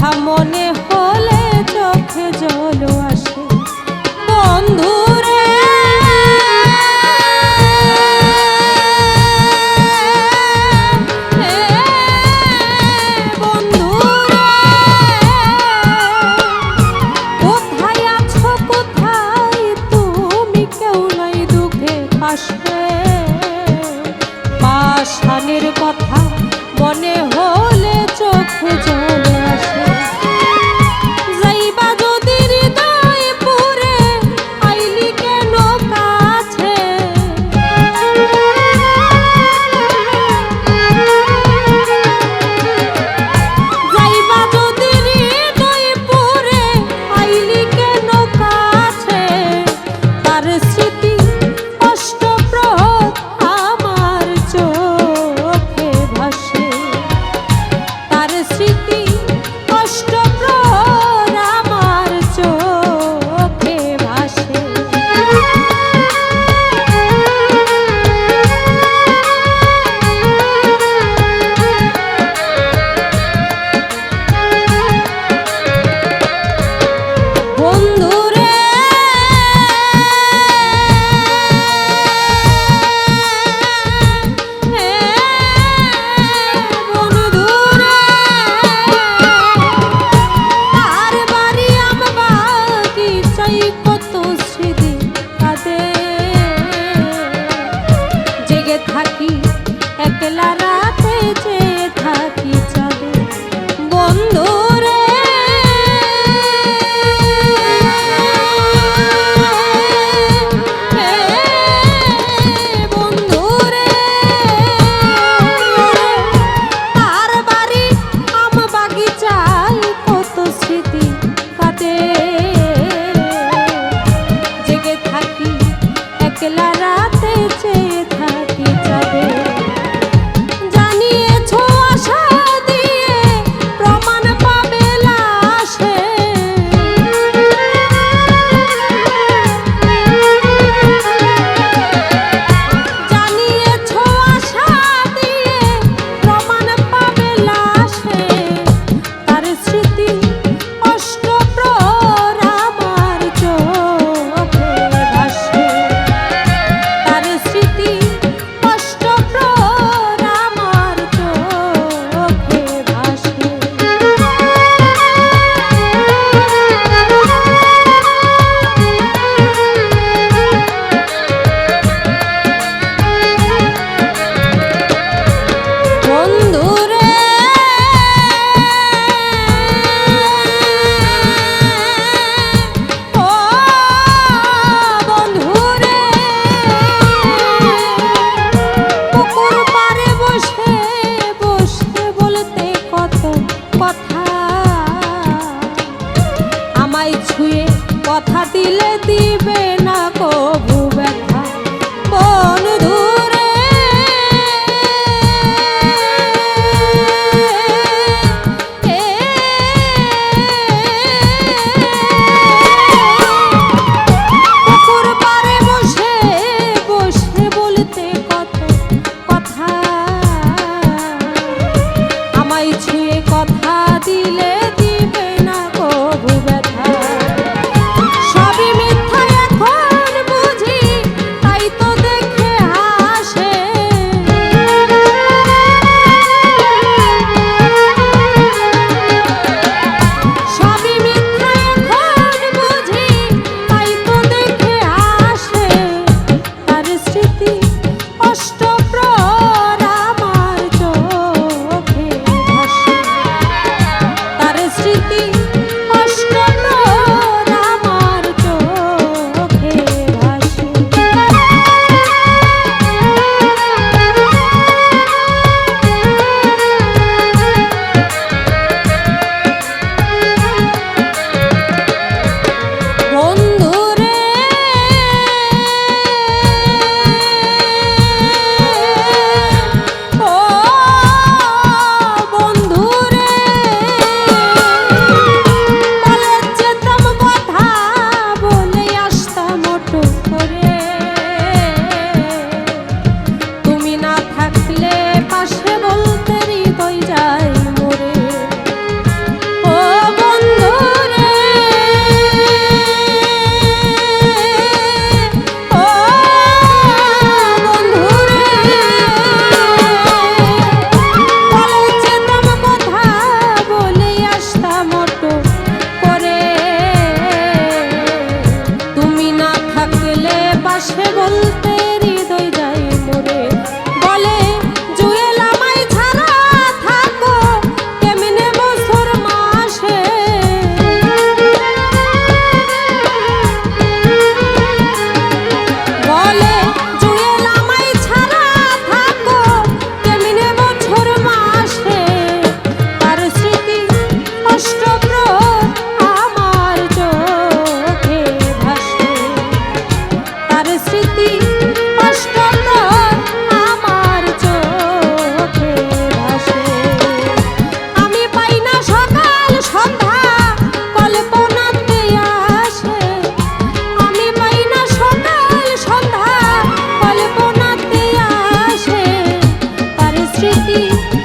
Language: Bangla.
কথা মনে হলে চোখে জল আসে বন্ধুরে। কোথায় আছো কোথায় তুমি, কেউ নাই দুঃখে পাশে। পাষাণের কথা মনে হলে চোখে জল আসে। যাইবা যদি হৃদয় পুরে আইলি কেন কাছে। যাইবা যদি হৃদয় পুরে আইলি কেন কাছে। তার স্মৃতি অষ্টপ্রহর আমার চোখে ভাসে। তার স্মৃতি অষ্টপ্রহর আমার চোখে ভাসে। বন্ধুরে বন্ধুরে আর বাড়ি আম বাগিচাই কত স্মৃতি কাঁদে। জেগে থাকি একলা রাতে চেয়ে থাকি চাঁদে বন্ধুরে। বন্ধুরে আর বাড়ি আম বাগিচায় কত স্মৃতি কাটে। জেগে থাকি একলা রাতে চেয়ে থাকি চাঁদে। জানিয়েছো আশা দিয়ে প্রমাণ পাবে লাশে। জানিয়েছো আশা দিয়ে প্রমাণ পাবে লাশে। তার স্মৃতি অষ্টপ্রহর আমার চোখে ভাসে। তার স্মৃতি অষ্টপ্রহর আমার চোখে ভাসে। বন্ধুরে ও বন্ধুরে পুকুর পাড়ে বসে বসে বলতে কত কথা। আমায় ছুঁয়ে কথা দিলে দিবে না কবু ব্যথা বন্ধুরে। পুকুর পাড়ে বসে বসে বলতে কত কথা। আমায় ছুঁয়ে কথা দিলে দিবে না কবু ব্যথা। সবই মিথ্যা কি